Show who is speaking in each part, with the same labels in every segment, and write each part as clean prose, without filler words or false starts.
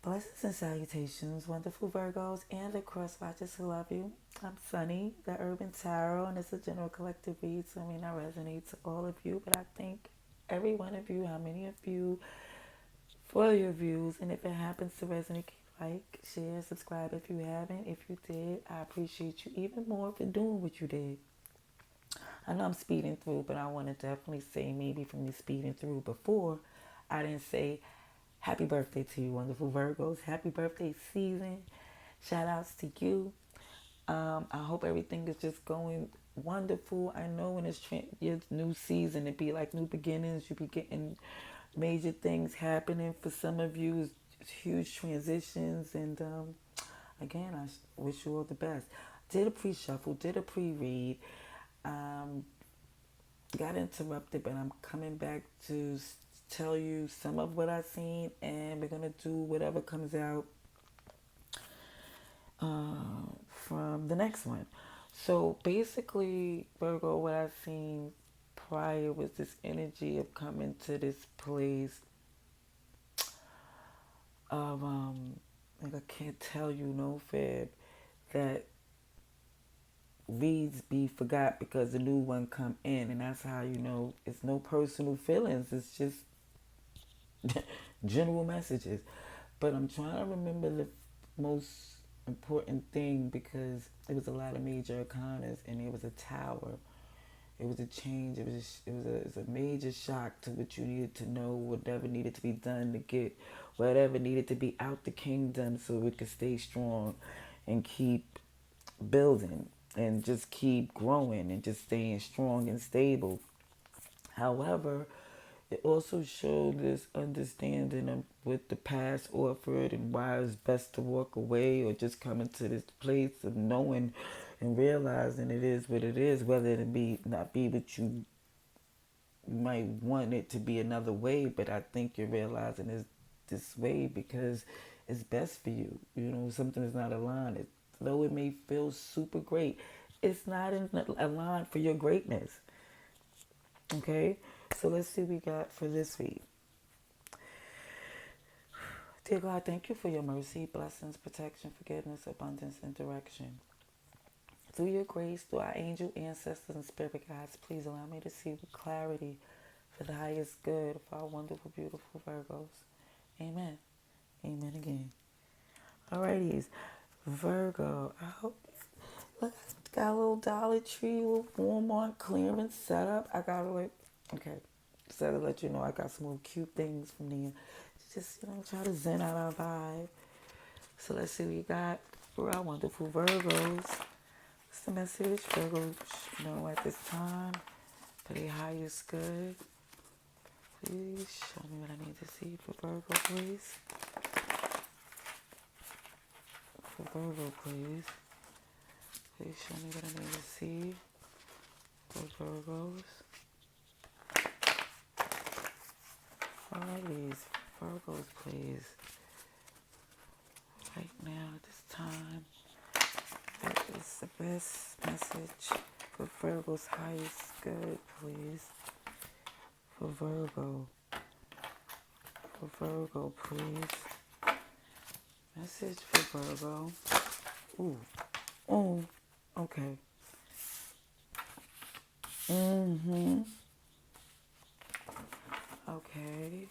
Speaker 1: Blessings and salutations, wonderful Virgos and the cross watchers who love you. I'm Sunny, the Urban Tarot, and it's a general collective read, so I mean, I resonate to all of you, but I thank every one of you, how many of you, for your views, and if it happens to resonate, like, share, subscribe if you haven't. If you did, I appreciate you even more for doing what you did. I know I'm speeding through, but I want to definitely say maybe from me speeding through before, I didn't say happy birthday to you, wonderful Virgos. Happy birthday season. Shout outs to you. I hope everything is just going wonderful. I know when it's your new season, it be like new beginnings. You be getting major things happening for some of you. It's huge transitions, and again, I wish you all the best. Did a pre-shuffle, did a pre-read. Um, got interrupted, but I'm coming back to tell you some of what I've seen, and we're gonna do whatever comes out from the next one. So basically, Virgo, what I've seen prior was this energy of coming to this place of like I can't tell you no fib that reads be forgot because the new one come in, and that's how you know it's no personal feelings. It's just general messages. But I'm trying to remember the most important thing because it was a lot of major arcanas and it was a tower. It was a change. It was a major shock to what you needed to know, whatever needed to be done to get whatever needed to be out the kingdom so it could stay strong and keep building and just keep growing and just staying strong and stable. However, it also showed this understanding of what the past offered and why it's best to walk away or just come into this place of knowing and realizing it is what it is, whether it be not be what you might want it to be another way, but I think you're realizing it's this way because it's best for you. You know, something is not aligned. Though it may feel super great, it's not aligned for your greatness. Okay? So let's see what we got for this week. Dear God, thank you for your mercy, blessings, protection, forgiveness, abundance, and direction. Through your grace, through our angel ancestors and spirit guides, please allow me to see with clarity for the highest good of our wonderful, beautiful Virgos. Amen. Amen again. Alrighties. Virgo. I hope look, I got a little Dollar Tree, a little Walmart clearance set up. I got to okay. So to let you know I got some little cute things from there. Just, try to zen out our vibe. So let's see what we got for our wonderful Virgos. What's the message? Virgos, at this time, for the highest good. Please show me what I need to see for Virgo, please. For Virgo, please. Please show me what I need to see for Virgos. Alrighties, Virgos, please. Right now, at this time, what is the best message for Virgo's highest good, please? For Virgo. For Virgo, please. Message for Virgo. Ooh. Oh. Okay. Okay.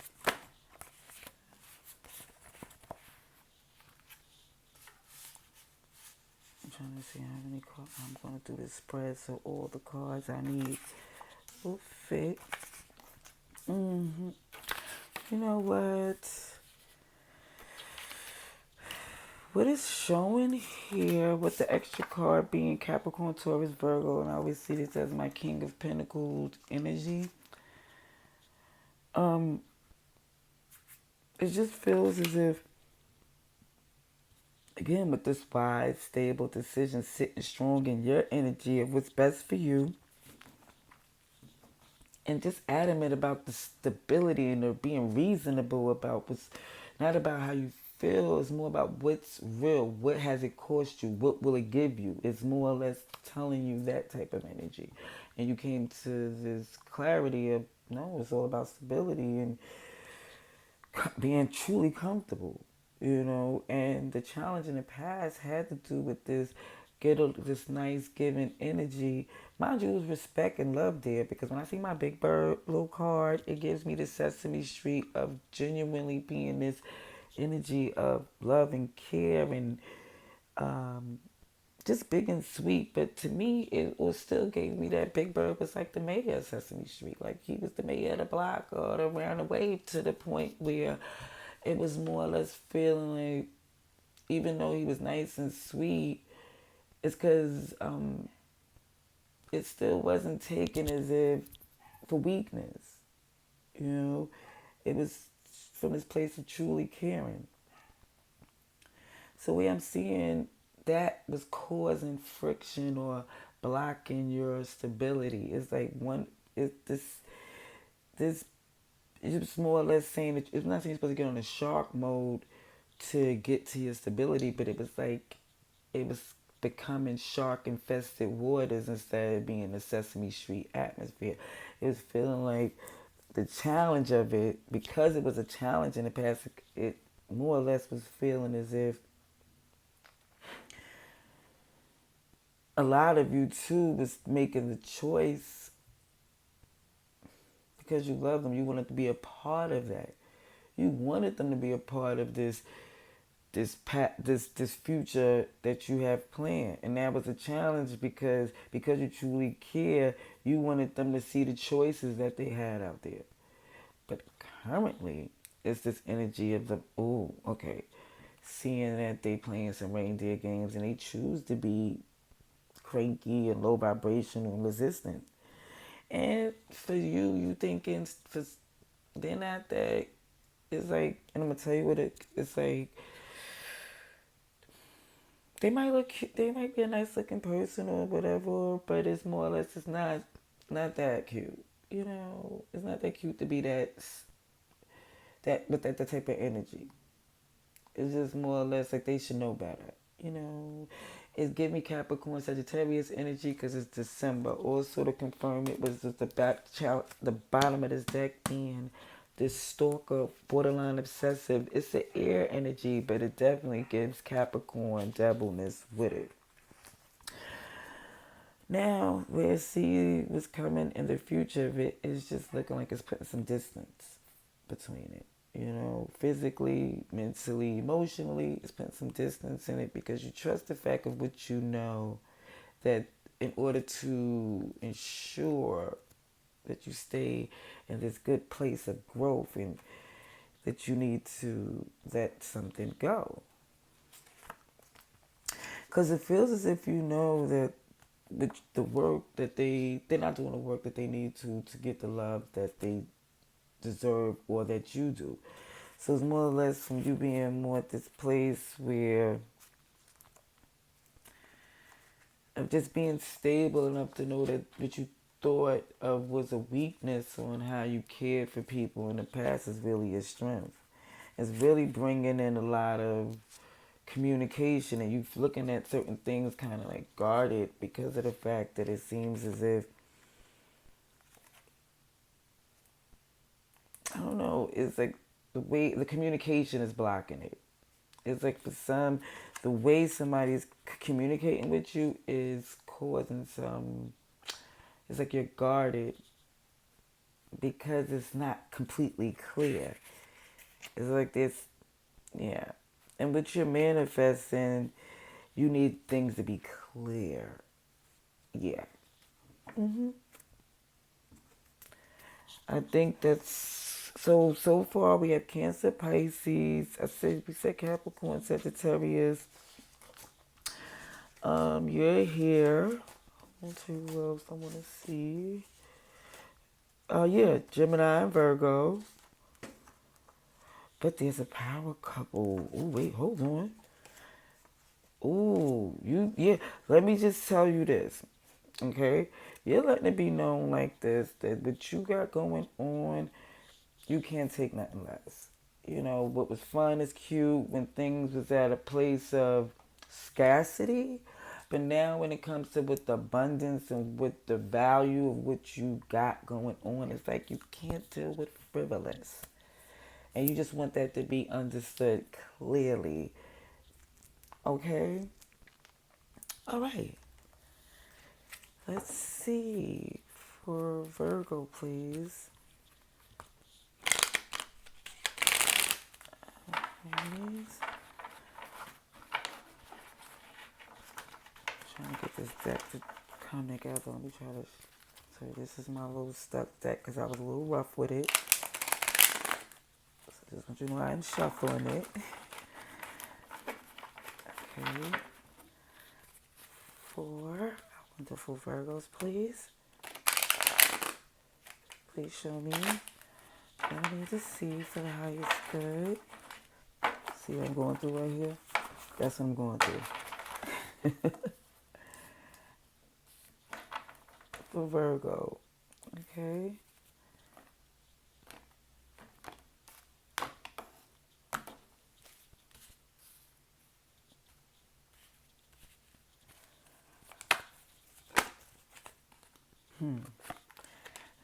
Speaker 1: I'm trying to see how many cards. I'm going to do this spread so all the cards I need will fit. You know what? What is showing here with the extra card being Capricorn, Taurus, Virgo, and I always see this as my King of Pentacles energy. It just feels as if, again, with this wise, stable decision, sitting strong in your energy of what's best for you, and just adamant about the stability and being reasonable about what's not about how you feel. It's more about what's real. What has it cost you? What will it give you? It's more or less telling you that type of energy. And you came to this clarity of, no, it's all about stability and being truly comfortable. And the challenge in the past had to do with this nice giving energy. Mind you, it was respect and love there, because when I see my Big Bird little card, it gives me the Sesame Street of genuinely being this energy of love and care, and um, just big and sweet. But to me, it was still gave me that Big Bird was like the mayor of Sesame Street. Like he was the mayor of the block or around the wave, to the point where it was more or less feeling like, even though he was nice and sweet, it's because it still wasn't taken as if for weakness. You know, it was from this place of truly caring. So where I'm seeing that was causing friction or blocking your stability. It's like this it's more or less saying that it's not saying you're supposed to get on a shark mode to get to your stability, but it was like it was becoming shark infested waters instead of being the Sesame Street atmosphere. It was feeling like the challenge of it, because it was a challenge in the past, it more or less was feeling as if a lot of you too was making the choice because you love them. You wanted to be a part of that. You wanted them to be a part of this future that you have planned, and that was a challenge because you truly care. You wanted them to see the choices that they had out there. But currently, it's this energy of the okay, seeing that they playing some reindeer games and they choose to be cranky and low vibrational and resistant. And for you, you thinking for they're not that. It's like, and I'm gonna tell you what it's like. They might be a nice looking person or whatever, but it's more or less it's not that cute. It's not that cute to be that with that type of energy. It's just more or less like they should know better. You know, it's giving me Capricorn Sagittarius energy because it's December. Also to confirm it was just the bottom of this deck being this stalker, borderline obsessive. It's an air energy, but it definitely gives Capricorn devilness with it. Now, where C was coming in the future of it is just looking like it's putting some distance between it. Physically, mentally, emotionally, it's putting some distance in it because you trust the fact of what you know, that in order to ensure that you stay in this good place of growth, and that you need to let something go. Because it feels as if you know that the work that they're not doing the work that they need to get the love that they deserve or that you do. So it's more or less from you being more at this place where of just being stable enough to know that what you thought of was a weakness on how you cared for people in the past is really a strength. It's really bringing in a lot of communication, and you looking at certain things kind of like guarded because of the fact that it seems as if, I don't know, it's like the way the communication is blocking it. It's like for some, the way somebody's communicating with you is causing some, it's like you're guarded because it's not completely clear. It's like this, yeah. And what you're manifesting, you need things to be clear. Yeah. I think that's so far we have Cancer, Pisces. We said Capricorn, Sagittarius. You're here. Let's see who else I want to see. Yeah, Gemini and Virgo. But there's a power couple. Oh, wait, hold on. Ooh, yeah. Let me just tell you this, okay? You're letting it be known like this that what you got going on, you can't take nothing less. What was fun is cute when things was at a place of scarcity, but now when it comes to with the abundance and with the value of what you got going on, it's like you can't deal with frivolous. And you just want that to be understood clearly. Okay? All right. Let's see. For Virgo, please. Please. Trying to get this deck to come together. Let me try to. So this is my little stuck deck because I was a little rough with it. So just want you to know I'm shuffling it. Okay. For wonderful Virgos, please. Please show me. I need to see for the highest good. See what I'm going through right here? That's what I'm going through. For Virgo. Okay.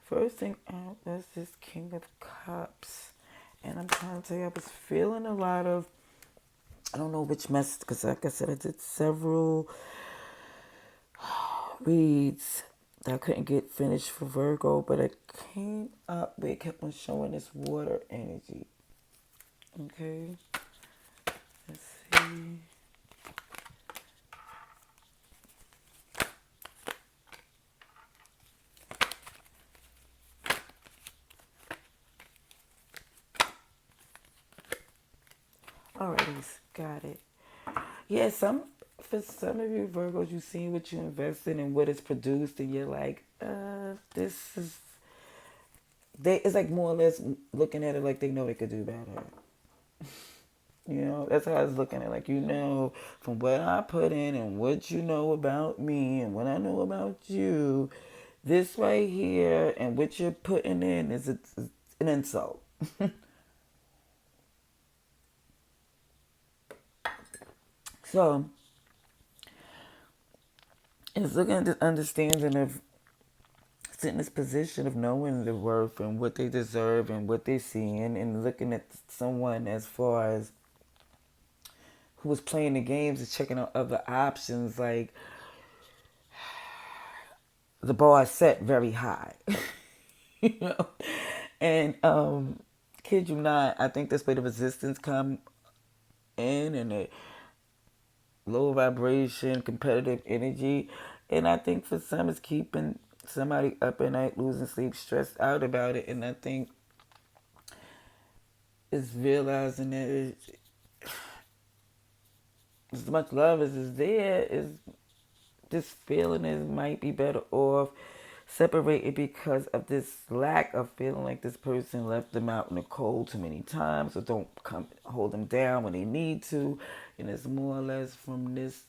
Speaker 1: First thing out was this King of Cups. And I'm trying to tell you, I was feeling a lot of, I don't know which message, because like I said, I did several reads that I couldn't get finished for Virgo, but it came up where it kept on showing this water energy. Okay. Let's see. Alrighty, got it. Yeah, for some of you Virgos, you seen what you invested and what it's produced, and you're like, this is. It's like more or less looking at it like they know they could do better. You know, that's how I was looking at it. Like, from what I put in and what you know about me and what I know about you, this right here and what you're putting in is an insult. So, it's looking at this understanding of sitting in this position of knowing the worth and what they deserve and what they're seeing, and looking at someone as far as who was playing the games and checking out other options, like the bar is set very high. you know and kid you not, I think this way the resistance come in, and a low vibration competitive energy, and I think for some it's keeping somebody up at night, losing sleep, stressed out about it. And I think it's realizing that as much love as is there, is this feeling is might be better off separated because of this lack of feeling like this person left them out in the cold too many times, or don't come hold them down when they need to. And it's more or less from this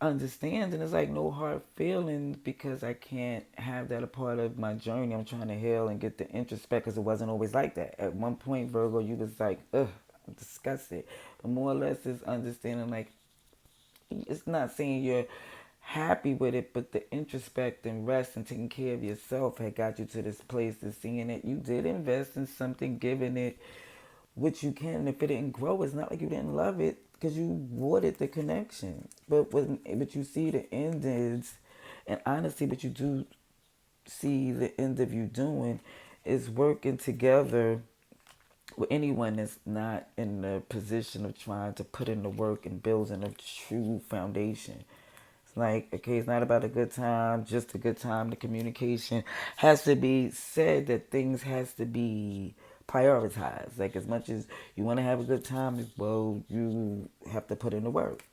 Speaker 1: understanding. It's like no hard feelings because I can't have that a part of my journey. I'm trying to heal and get the introspect, because it wasn't always like that. At one point, Virgo, you was like, ugh, I'm disgusted. But more or less it's understanding, like, it's not saying you're happy with it, but the introspect and rest and taking care of yourself had got you to this place to seeing that you did invest in something, giving it what you can. And if it didn't grow, it's not like you didn't love it, because you watered the connection. But you see the end is, and honestly, what you do see the end of you doing is working together with anyone that's not in the position of trying to put in the work and building a true foundation. It's like, okay, it's not about a good time, just a good time. The communication has to be said, that things has to be prioritized. Like, as much as you want to have a good time, well, you have to put in the work.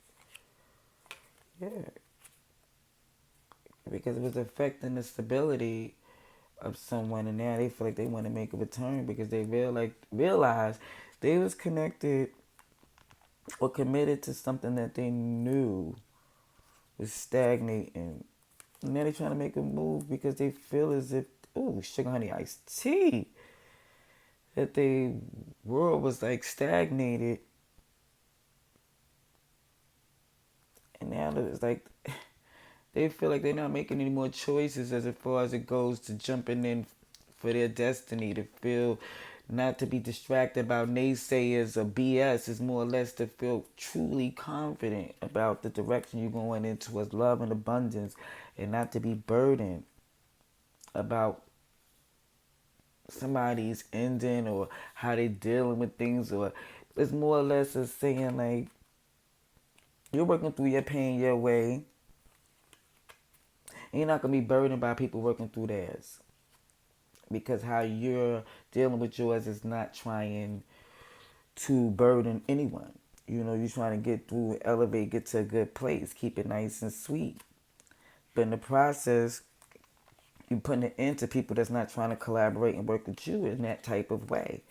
Speaker 1: Yeah. Because it was affecting the stability of someone, and now they feel like they want to make a return because they realize they was connected or committed to something that they knew was stagnating. And now they're trying to make a move because they feel as if, ooh, sugar honey iced tea, that the world was like stagnated, and now it's like they feel like they're not making any more choices as far as it goes to jumping in for their destiny, to feel
Speaker 2: not to be distracted about naysayers or BS. It's more or less to feel truly confident about the direction you're going into as love and abundance, and not to be burdened about somebody's ending or how they dealing with things. Or it's more or less as saying like you're working through your pain your way, and you're not gonna be burdened by people working through theirs, because how you're dealing with yours is not trying to burden anyone. You know, you're trying to get through, elevate, get to a good place, keep it nice and sweet. But in the process, you're putting it into people that's not trying to collaborate and work with you in that type of way.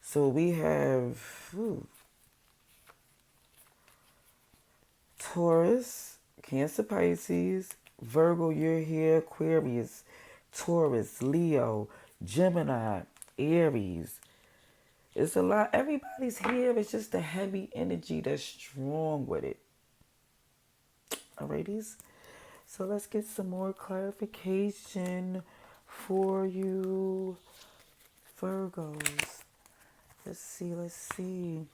Speaker 2: So we have Taurus, Cancer, Pisces, Virgo, you're here, Aquarius, Taurus, Leo, Gemini, Aries. It's a lot. Everybody's here. It's just a heavy energy that's strong with it. Alrighties. So let's get some more clarification for you, Virgos. Let's see. Let's see.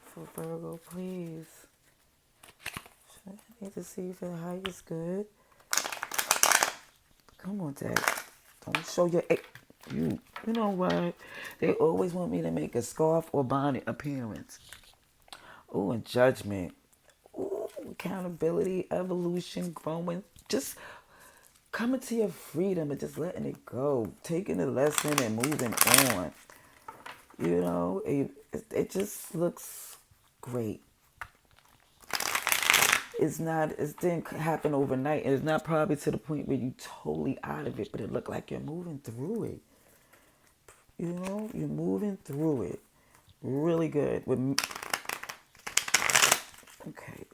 Speaker 2: For Virgo, please. I need to see if the height is good. Come on, Dad. Don't show your You know what? They always want me to make a scarf or bonnet appearance. Ooh, and judgment. Ooh, accountability, evolution, growing. Just coming to your freedom and just letting it go. Taking the lesson and moving on. You know, it just looks great. It didn't happen overnight. And it's not probably to the point where you totally out of it, but it looked like you're moving through it. You know, you're moving through it. Really good. Okay.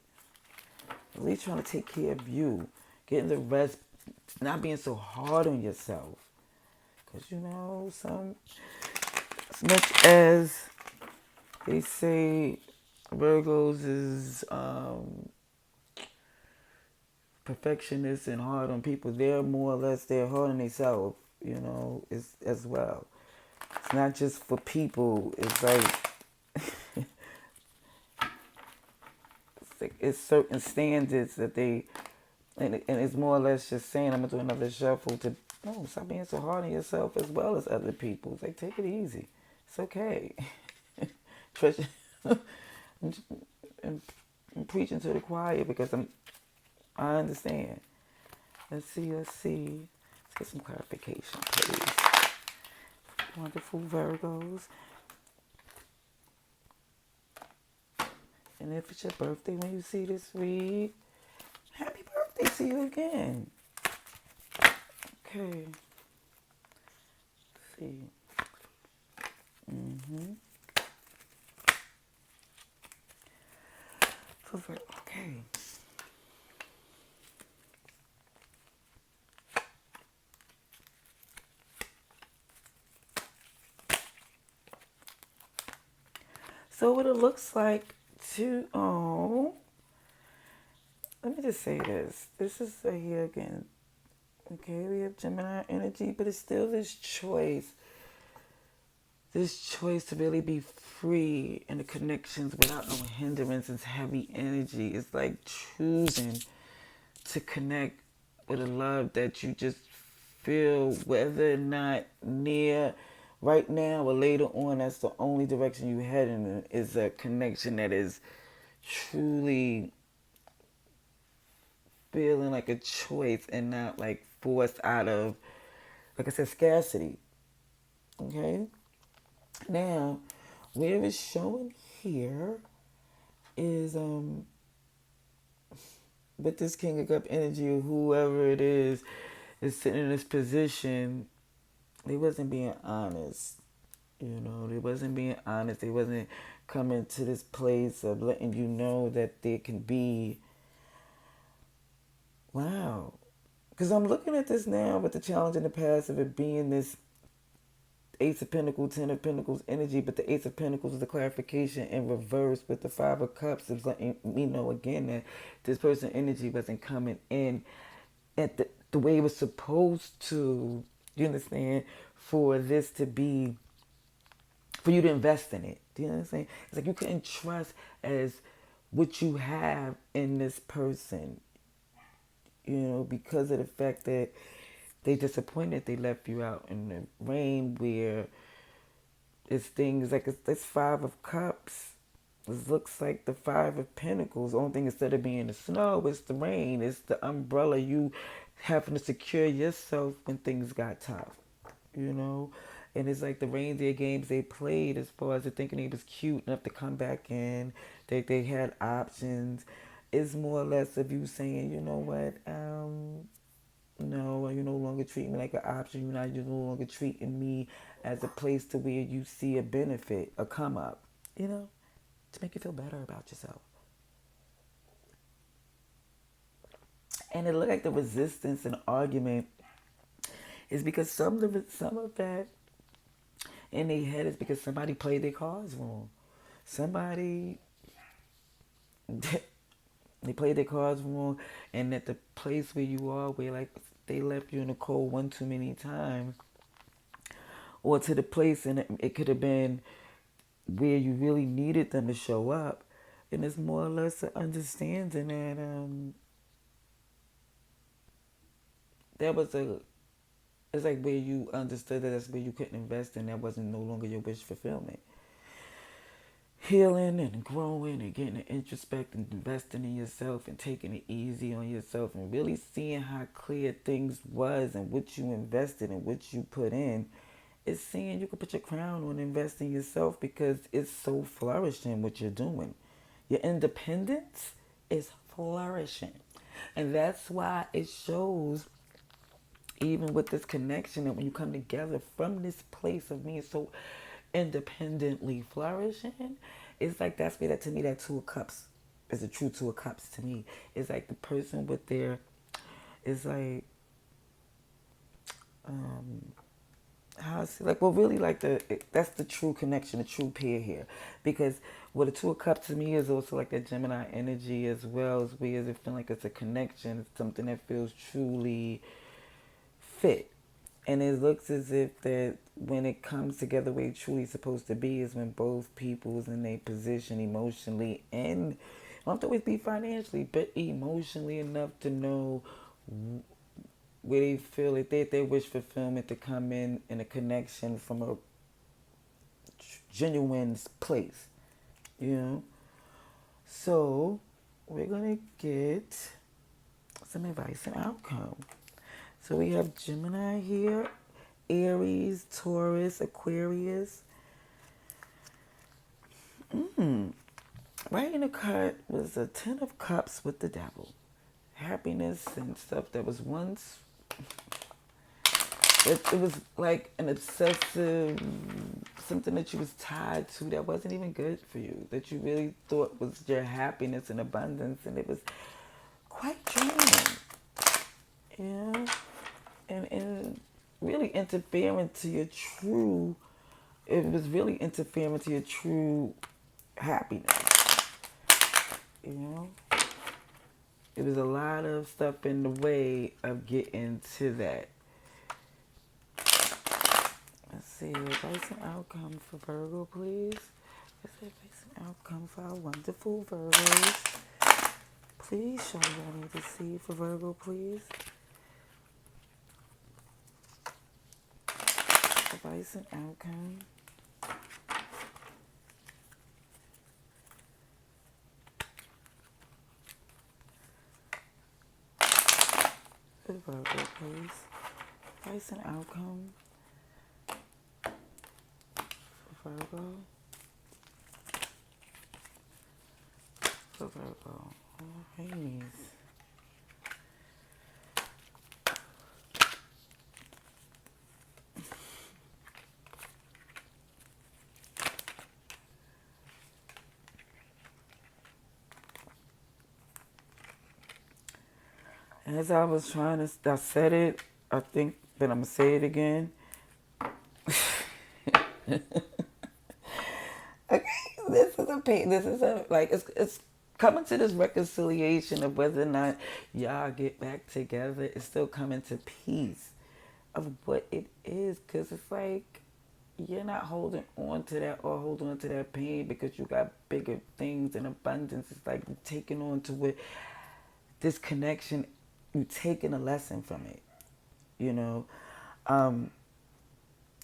Speaker 2: Really trying to take care of you. Getting the rest, not being so hard on yourself. Because, you know, as much as they say Virgos is perfectionists and hard on people, they're more or less, they're hard on themselves, you know, as well. It's not just for people. It's certain standards that they, and it's more or less just saying, I'm going to do another shuffle to, no, stop being so hard on yourself as well as other people. It's like, take it easy. It's okay. Trust. I'm, I'm preaching to the choir because I understand. Let's see. Let's get some clarification, please. Wonderful Virgos. And if it's your birthday when you see this read, happy birthday to you again. Okay. Let's see. Okay. So what it looks like let me just say this. This is here again. Okay, we have Gemini energy, but it's still this choice. This choice to really be free in the connections without no hindrances, heavy energy. It's like choosing to connect with a love that you just feel, whether or not near right now or later on, that's the only direction you head in, is a connection that is truly feeling like a choice and not like forced out of, like I said, scarcity. Okay? Now, where it's showing here is with this King of Cup energy, or whoever it is sitting in this position, they wasn't being honest. You know, they wasn't being honest. They wasn't coming to this place of letting you know that there can be, wow. Because I'm looking at this now with the challenge in the past of it being this Ace of Pentacles, Ten of Pentacles energy, but the Ace of Pentacles is the clarification in reverse with the Five of Cups. It's letting me know again that this person energy wasn't coming in at the way it was supposed to You understand? For this to be, for you to invest in it. Do you know what I'm saying? It's like you couldn't trust as what you have in this person, because of the fact that they disappointed, they left you out in the rain where it's things like it's Five of Cups. It looks like the Five of Pentacles. The only thing, instead of being the snow, it's the rain. It's the umbrella. You having to secure yourself when things got tough, you know? And it's like the reindeer games they played, as far as the thinking he was cute enough to come back in. They had options. It's more or less of you saying, you know what, no, you no longer treat me like an option. You're no longer treating me as a place to where you see a benefit, a come up, to make you feel better about yourself. And it looked like the resistance and argument is because some of that in their head is because somebody played their cards wrong. Somebody they played their cards wrong, and at the place where you are, where like they left you in the cold one too many times, or to the place, and it could have been where you really needed them to show up, and it's more or less an understanding that that was a it's like where you understood that that's where you couldn't invest, and that wasn't no longer your wish fulfillment. Healing and growing and getting an introspect and investing in yourself and taking it easy on yourself and really seeing how clear things was and what you invested and what you put in, is seeing you can put your crown on investing in yourself, because it's so flourishing what you're doing. Your independence is flourishing. And that's why it shows, even with this connection, that when you come together from this place of being so independently flourishing, it's like that's where that, to me, that Two of Cups is a true Two of Cups to me. It's like the person with their, it's like, how I say, like, well, really, like that's the true connection, the true pair here, because what a Two of Cups to me is also like that Gemini energy as well, as we as it feel like it's a connection, it's something that feels truly fit. And it looks as if that when it comes together where it's truly supposed to be is when both people's in a position emotionally, and don't have to always be financially, but emotionally enough to know where they feel it, they wish fulfillment to come in a connection from a genuine place, you know. So we're gonna get some advice and outcome. So we have Gemini here, Aries, Taurus, Aquarius. Right in the card was a Ten of Cups with the Devil. Happiness and stuff that was once, it was like an obsessive, something that you was tied to that wasn't even good for you, that you really thought was your happiness and abundance, and it was quite draining. Yeah. And really interfering to your true, it was really interfering to your true happiness, you know. It was a lot of stuff in the way of getting to that. Let's see, advice and outcome for Virgo, please. Let's see, advice and outcome for our wonderful Virgos. Please show me what I need to see for Virgo, please. Advice and outcome. For Virgo, please. Advice and outcome for Virgo. For Virgo. Alrighty. As I was trying to, I said it, I think, but I'm going to say it again. Okay, this is a, like, it's coming to this reconciliation of whether or not y'all get back together. It's still coming to peace. of what it is, because it's like you're not holding on to that or holding on to that pain because you got bigger things in abundance. It's like you're taking on to it, this connection, you taking a lesson from it, you know. Um,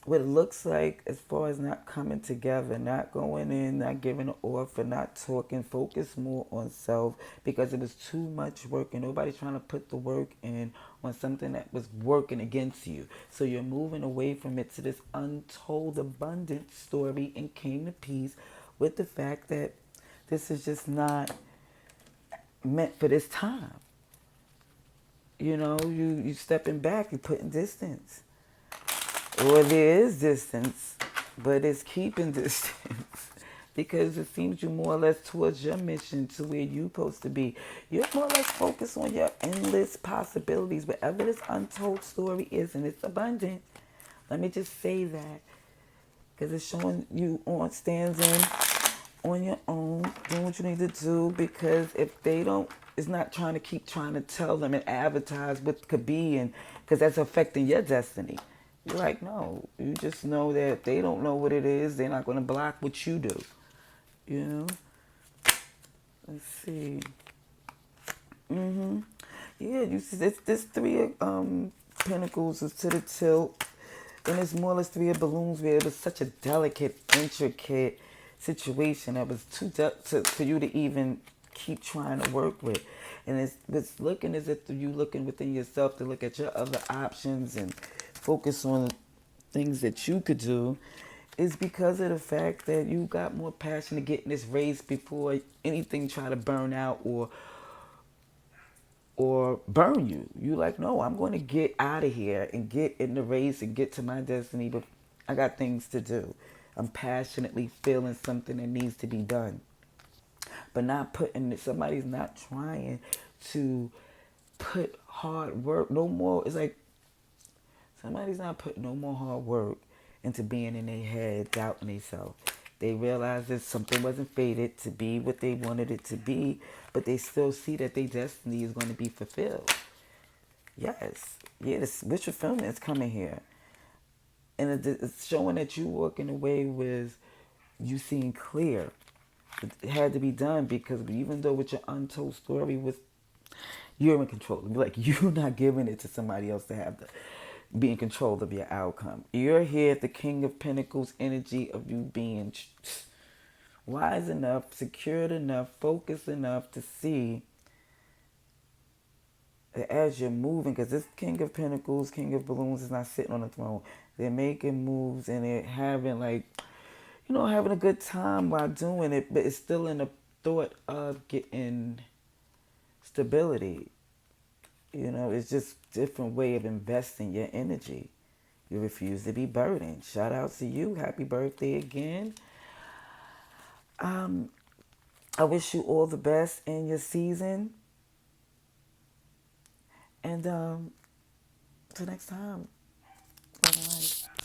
Speaker 2: what it looks like as far as not coming together, not going in, not giving an offer, not talking, focus more on self because it was too much work and nobody's trying to put the work in on something that was working against you. So you're moving away from it to this untold abundant story and came to peace with the fact that this is just not meant for this time. You know, you stepping back, you putting distance. Or there is distance, but it's keeping distance because it seems you're more or less towards your mission to where you're supposed to be. You're more or less focused on your endless possibilities, whatever this untold story is, and it's abundant. Let me just say that because it's showing you on stands in on your own, doing what you need to do. Because if they don't, it's not trying to keep trying to tell them and advertise what could be, and because that's affecting your destiny. You're like, no, you just know that if they don't know what it is, they're not going to block what you do. You know? Let's see. Yeah, you see, this three of pentacles is to the tilt, and it's more or less three of balloons where it was such a delicate, intricate situation that was for you to even keep trying to work with. And it's looking as if you looking within yourself to look at your other options and focus on things that you could do is because of the fact that you got more passion to get in this race before anything try to burn out or burn you. You like, no, I'm going to get out of here and get in the race and get to my destiny, but I got things to do. I'm passionately feeling something that needs to be done. But not putting, somebody's not trying to put hard work no more. It's like somebody's not putting no more hard work into being in their head, doubting themselves. They realize that something wasn't fated to be what they wanted it to be, but they still see that their destiny is going to be fulfilled. Yes, yes, wish fulfillment is coming here. And it's showing that you walking away with you seeing clear. It had to be done because even though with your untold story was you're in control. Like you're not giving it to somebody else to have the be in control of your outcome. You're here at the King of Pentacles energy of you being wise enough, secured enough, focused enough to see that as you're moving, because this King of Pentacles, King of Balloons is not sitting on the throne. They're making moves and they're having like, having a good time while doing it, but it's still in the thought of getting stability. It's just different way of investing your energy. You refuse to be burdened. Shout out to you. Happy birthday again. I wish you all the best in your season. And till next time. Bye-bye.